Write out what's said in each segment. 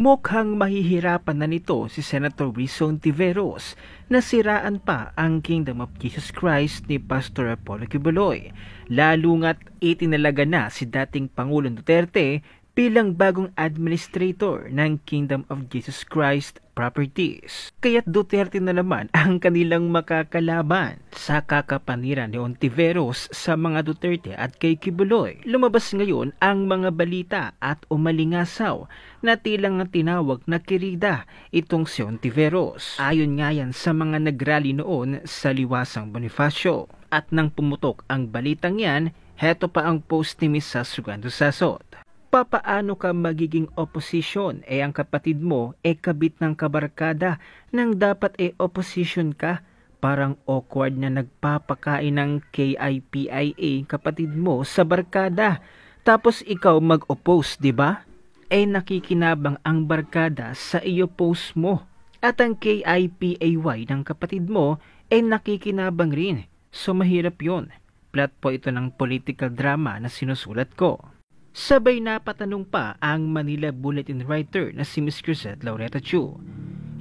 Mukhang mahihirapan na nito si Senator Risa Hontiveros na siraan pa ang Kingdom of Jesus Christ ni Pastor Apollo Quiboloy, lalo nga't itinalaga na si dating Pangulong Duterte bilang bagong administrator ng Kingdom of Jesus Christ Properties. Kaya't Duterte na naman ang kanilang makakalaban sa kakapaniran ni Hontiveros sa mga Duterte at kay Quiboloy. Lumabas ngayon ang mga balita at umalingasaw na tilang tinawag na kirida itong si Hontiveros. Ayon nga yan sa mga nagrally noon sa Liwasang Bonifacio. At nang pumutok ang balitang yan, heto pa ang post ni Ms. Sugando Sasot. Papaano ka magiging oposisyon ang kapatid mo kabit ng kabarkada nang dapat oposisyon ka? Parang awkward na nagpapakain ng KIPIA kapatid mo sa barkada. Tapos ikaw mag-oppose, di ba? Nakikinabang ang barkada sa iyo post mo. At ang KIPAY ng kapatid mo nakikinabang rin. So mahirap yun. Plot po ito ng political drama na sinusulat ko. Sabay napatanong pa ang Manila Bulletin writer na si Ms. Cruzette Laureta Chu.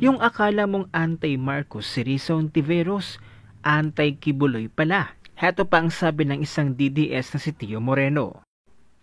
Yung akala mong anti-Marcos si Risa Hontiveros, anti-Quiboloy pala. Heto pa ang sabi ng isang DDS na si Tio Moreno.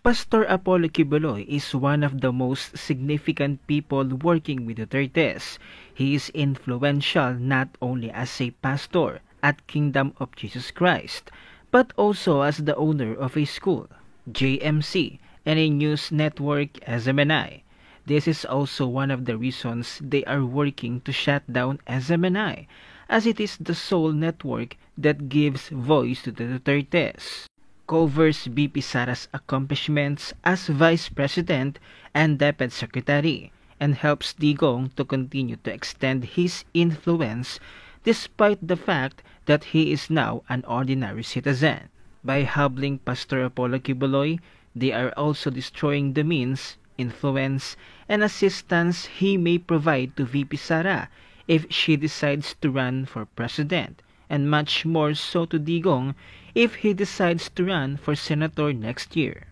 Pastor Apollo Quiboloy is one of the most significant people working with Dutertes. He is influential not only as a pastor at Kingdom of Jesus Christ, but also as the owner of a school, JMC, and a news network, SMNI. This is also one of the reasons they are working to shut down SMNI, as it is the sole network that gives voice to the Dutertes, covers BP Sara's accomplishments as Vice President and Deputy Secretary, and helps Digong to continue to extend his influence despite the fact that he is now an ordinary citizen. By hobbling Pastor Apollo Quiboloy, they are also destroying the means, influence, and assistance he may provide to VP Sara if she decides to run for president, and much more so to Digong if he decides to run for senator next year.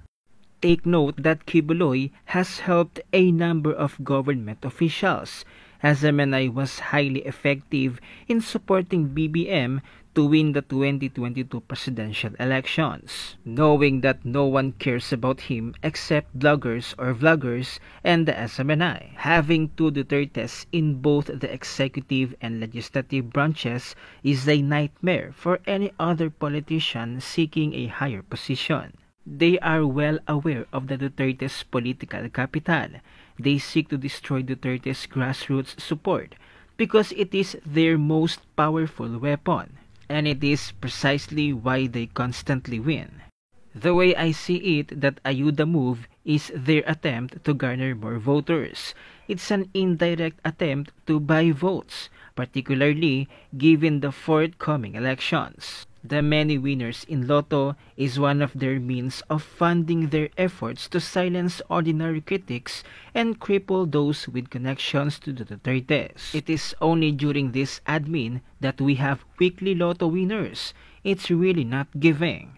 Take note that Quiboloy has helped a number of government officials, as MNI was highly effective in supporting BBM to win the 2022 presidential elections, knowing that no one cares about him except bloggers or vloggers and the SMNI. Having two Dutertes in both the executive and legislative branches is a nightmare for any other politician seeking a higher position. They are well aware of the Dutertes' political capital. They seek to destroy Dutertes' grassroots support because it is their most powerful weapon. And it is precisely why they constantly win. The way I see it, that Ayuda move is their attempt to garner more voters. It's an indirect attempt to buy votes, particularly given the forthcoming elections. The many winners in Lotto is one of their means of funding their efforts to silence ordinary critics and cripple those with connections to the Dutertes. It is only during this admin that we have weekly Lotto winners. It's really not giving.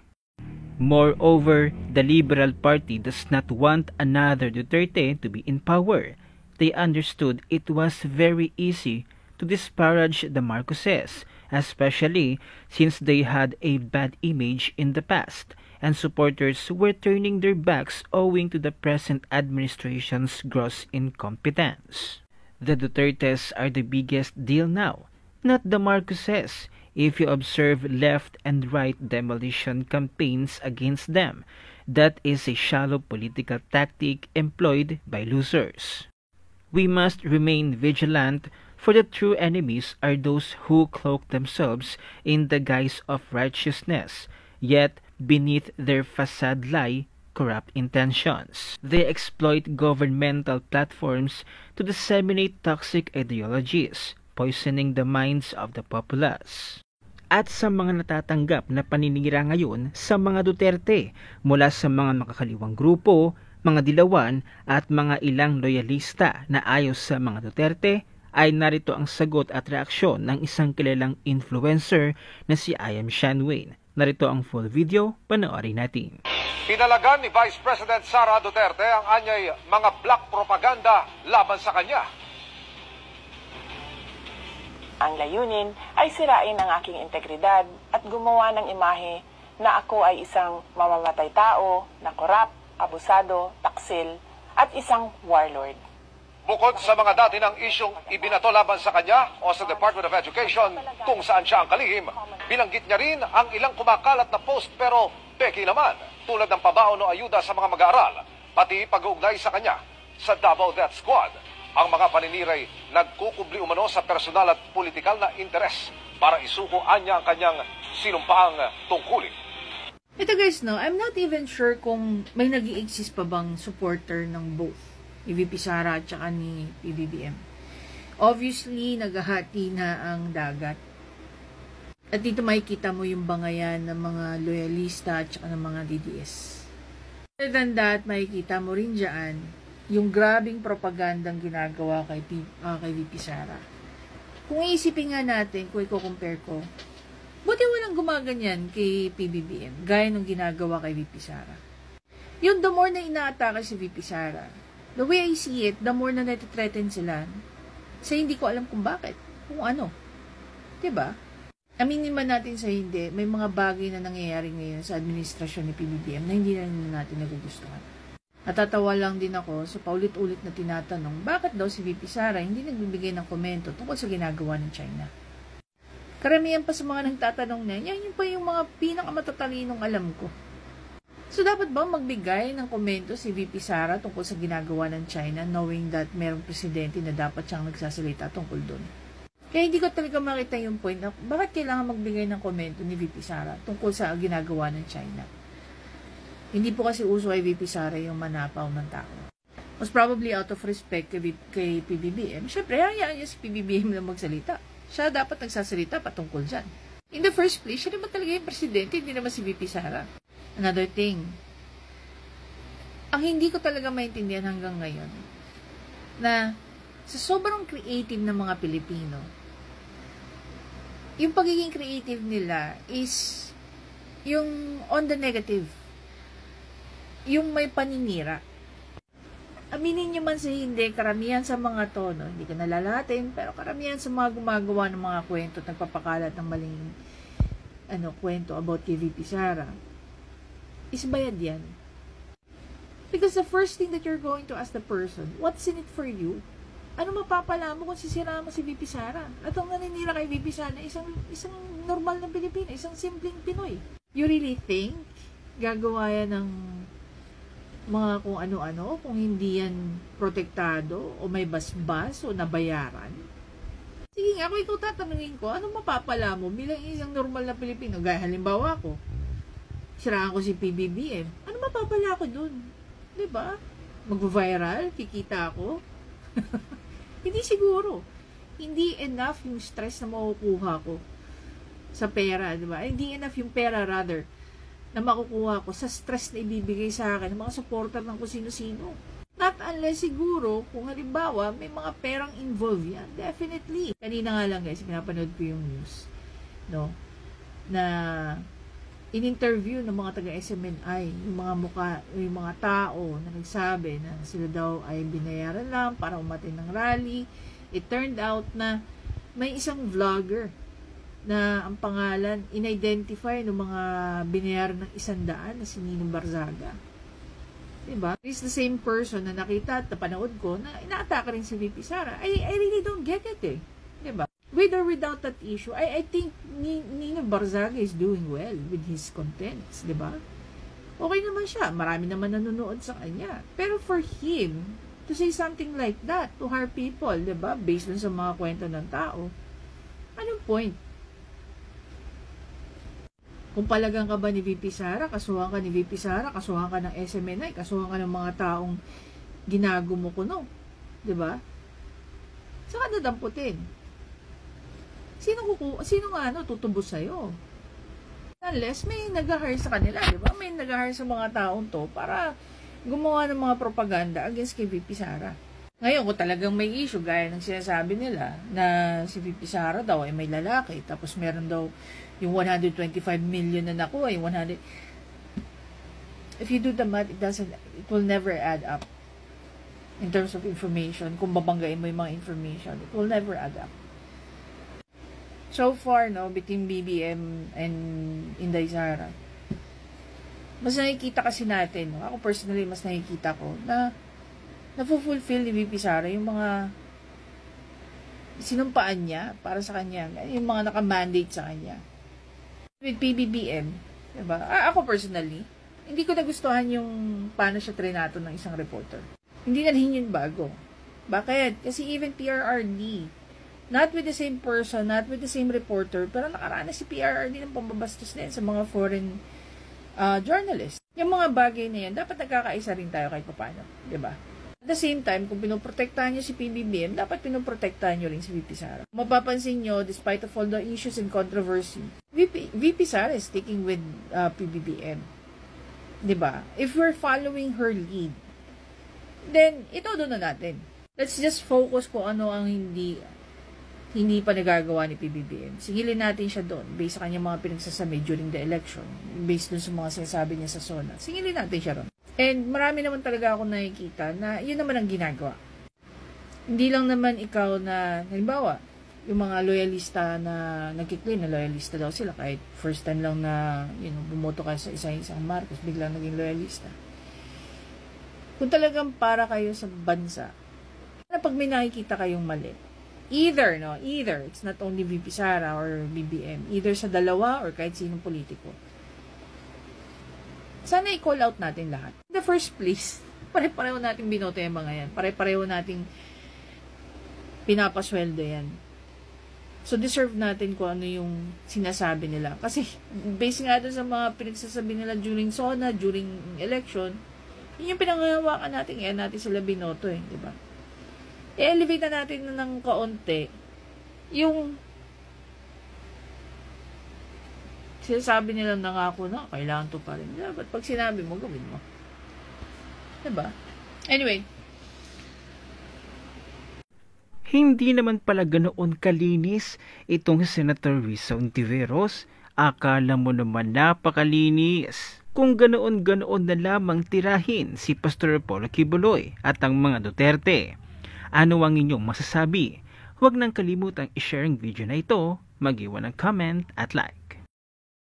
Moreover, the Liberal Party does not want another Duterte to be in power. They understood it was very easy to disparage the Marcoses, especially since they had a bad image in the past, and supporters were turning their backs owing to the present administration's gross incompetence. The Dutertes are the biggest deal now, not the Marcoses, if you observe left and right demolition campaigns against them. That is a shallow political tactic employed by losers. We must remain vigilant, for the true enemies are those who cloak themselves in the guise of righteousness, yet beneath their facade lie corrupt intentions. They exploit governmental platforms to disseminate toxic ideologies, poisoning the minds of the populace. At sa mga natatanggap na paninira ngayon sa mga Duterte mula sa mga makakaliwang grupo, mga dilawan at mga ilang loyalista na ayaw sa mga Duterte, ay narito ang sagot at reaksyon ng isang kilalang influencer na si I Am Sean Wayne. Narito ang full video, panoorin natin. Pinalagan ni Vice President Sara Duterte ang anyay mga black propaganda laban sa kanya. Ang layunin ay sirain ang aking integridad at gumawa ng imahe na ako ay isang mamamatay tao, na korap, abusado, taksil, at isang warlord. Bukod sa mga dati ng isyong ibinato laban sa kanya o sa Department of Education kung saan siya ang kalihim, binanggit niya rin ang ilang kumakalat na post pero peki naman, tulad ng pabaon o ayuda sa mga mag-aaral, pati pag-uugnay sa kanya sa Davao Death Squad. Ang mga paniniray nagkukubli umano sa personal at politikal na interes para isuko anya ang kanyang sinumpaang tungkulin. Ito guys, no, I'm not even sure kung may nag-i-exist pa bang supporter ng both ni VP Sara at saka ni PBBM. Obviously, naghahati na ang dagat. At dito makikita mo yung bangayan ng mga loyalista at saka ng mga DDS. Other than that, makikita mo rin dyan yung grabing propagandang ginagawa kay VP Sara. Kung iisipin nga natin, kung i-compare ko, buti walang gumaganyan kay PBBM, gaya nung ginagawa kay VP Sara. Yung the more na inaatake si VP Sara, the way I see it, the more na netitreten sila, sa hindi ko alam kung bakit, kung ano. Diba? Aminin man natin sa hindi, may mga bagay na nangyayari ngayon sa administrasyon ni PBBM na hindi na natin nagugustuhan. Natatawa lang din ako sa paulit-ulit na tinatanong, bakit daw si VP Sara hindi nagbibigay ng komento tungkol sa ginagawa ng China? Karamihan pa sa mga nagtatanong na, yan yung pa yung mga pinakamatatalinong alam ko. So, dapat ba magbigay ng komento si VP Sara tungkol sa ginagawa ng China knowing that merong presidente na dapat siyang nagsasalita tungkol doon? Kaya hindi ko talaga makita yung point na bakit kailangan magbigay ng komento ni VP Sara tungkol sa ginagawa ng China. Hindi po kasi uso kay VP Sara yung manapaw ng tao. Most probably out of respect kay PBBM. Siyempre, hayaan niya si PBBM na magsalita. Siya dapat nagsasalita patungkol dyan. In the first place, siya naman talaga yung presidente, hindi naman si VP Sara. Another thing, ang hindi ko talaga maintindihan hanggang ngayon, na sa sobrang creative ng mga Pilipino, yung pagiging creative nila is yung on the negative, yung may paninira. Aminin nyo man sa hindi, karamihan sa mga to, no, hindi ko nalalatin, pero karamihan sa mga gumagawa ng mga kwento at nagpapakalat ng maling kwento about kay VP Sara, is bayad yan. Because the first thing that you're going to ask the person, what's in it for you? Ano mapapala mo kung sisira mo si VP Sara? At ang naninira kay VP Sara, isang normal na Pilipino, isang simpleng Pinoy. You really think gagawa yan ng mga kung ano-ano, kung hindi yan protektado, o may basbas, o nabayaran? Sige nga, kung ikaw tatanungin ko, ano mapapala mo bilang isang normal na Pilipino? Gaya halimbawa ko, siraan ko si PBBM. Ano mapapala ko dun? Diba? Mag-viral? Kikita ako? Hindi siguro. Hindi enough yung stress na makukuha ko sa pera, diba? Hindi enough yung pera, rather, na makukuha ko sa stress na ibibigay sa akin ng mga supporter ng kung sino-sino. Not unless siguro, kung halimbawa, may mga perang involved yan. Definitely. Kanina nga lang guys, pinapanood ko yung news. No? Na in-interview ng mga taga-SMNI, yung mga tao na nagsabi na sila daw ay binayaran lang para umattend ng rally. It turned out na may isang vlogger na ang pangalan in-identify ng mga binayaran ng 100 na si Ninong Barzaga. Diba? It's the same person na nakita at napanood ko na inaatake rin si VP Sara. I really don't get it eh. Diba? With or without that issue, I think Ninong Barzaga is doing well with his contents, di ba? Okay naman siya. Marami naman nanonood sa kanya. Pero for him, to say something like that to harm people, di ba? Based on sa mga kwento ng tao, anong point? Kung palagang ka ba ni VP Sara, kasuhan ka ni VP Sara, kasuhan ka ng SMNI, kasuhan ka ng mga taong ginagumo ko, no? Di ba? Saka dadamputin. Sino nga tutubos sa'yo? Unless may nag-hire sa kanila, di ba? May nag-hire sa mga taong to para gumawa ng mga propaganda against kay VP Sara. Ngayon, kung talagang may issue, gaya ng sinasabi nila, na si VP Sara daw ay may lalaki, tapos meron daw yung 125 million na nakuha, yung 100... If you do the math, it will never add up. In terms of information, kung babanggain mo yung mga information, it will never add up. So far, no, between BBM and Inday Sara, mas nakikita kasi natin, no? Ako personally, mas nakikita ko na na-fulfill ni VP Sara yung mga sinumpaan niya para sa kanya, yung mga naka-mandate sa kanya. With PBBM, diba? Ako personally, hindi ko nagustuhan yung paano siya trinato ng isang reporter. Hindi na rin yun bago. Bakit? Kasi even PRRD, not with the same person, not with the same reporter, pero nakaranas si PRRD ng pambabastos din sa mga foreign journalists. Yung mga bagay na yan, dapat nagkakaisa rin tayo kahit paano. Diba? At the same time, kung pinoprotektahan nyo si PBBM, dapat pinoprotektahan nyo rin si VP Sara. Mapapansin nyo, despite of all the issues and controversy, VP Sara is sticking with PBBM. Diba? If we're following her lead, then ito doon na natin. Let's just focus kung ano ang hindi pa nagagawa ni PBBM. Singilin natin siya doon based sa kanyang mga pinagsasabi during the election, based doon sa mga sinasabi niya sa SONA. Singilin natin siya ron. And marami naman talaga ako nakikita na yun naman ang ginagawa. Hindi lang naman ikaw na, halimbawa, yung mga loyalista na nagkiklaim na loyalista daw sila kahit first time lang na bumoto ka sa isang Marcos, biglang naging loyalista. Kung talagang para kayo sa bansa, na pag may nakikita kayong mali, either, it's not only VP Sara or BBM, either sa dalawa or kahit sinong politiko, sana i-call out natin lahat. In the first place, pare-pareho natin binoto yung mga yan. Pare-pareho nating pinapasweldo yan. So, deserve natin kung ano yung sinasabi nila. Kasi, based nga doon sa mga pinagsasabi nila during SONA, during election, yun yung pinangahawakan natin. Yan natin sila binoto eh. Diba? I-elevate na natin ng kaunti yung sinasabi nila nangako na kailangan to pa rin. Dapat pag sinabi mo, gawin mo. Diba? Anyway. Hindi naman pala ganoon kalinis itong Senator Risa Ontiveros. Akala mo naman napakalinis. Kung ganoon-ganoon na lamang tirahin si Pastor Apollo Quiboloy at ang mga Duterte. Ano ang inyong masasabi? Huwag nang kalimutang i-share ang video na ito, mag-iwan ng comment at like.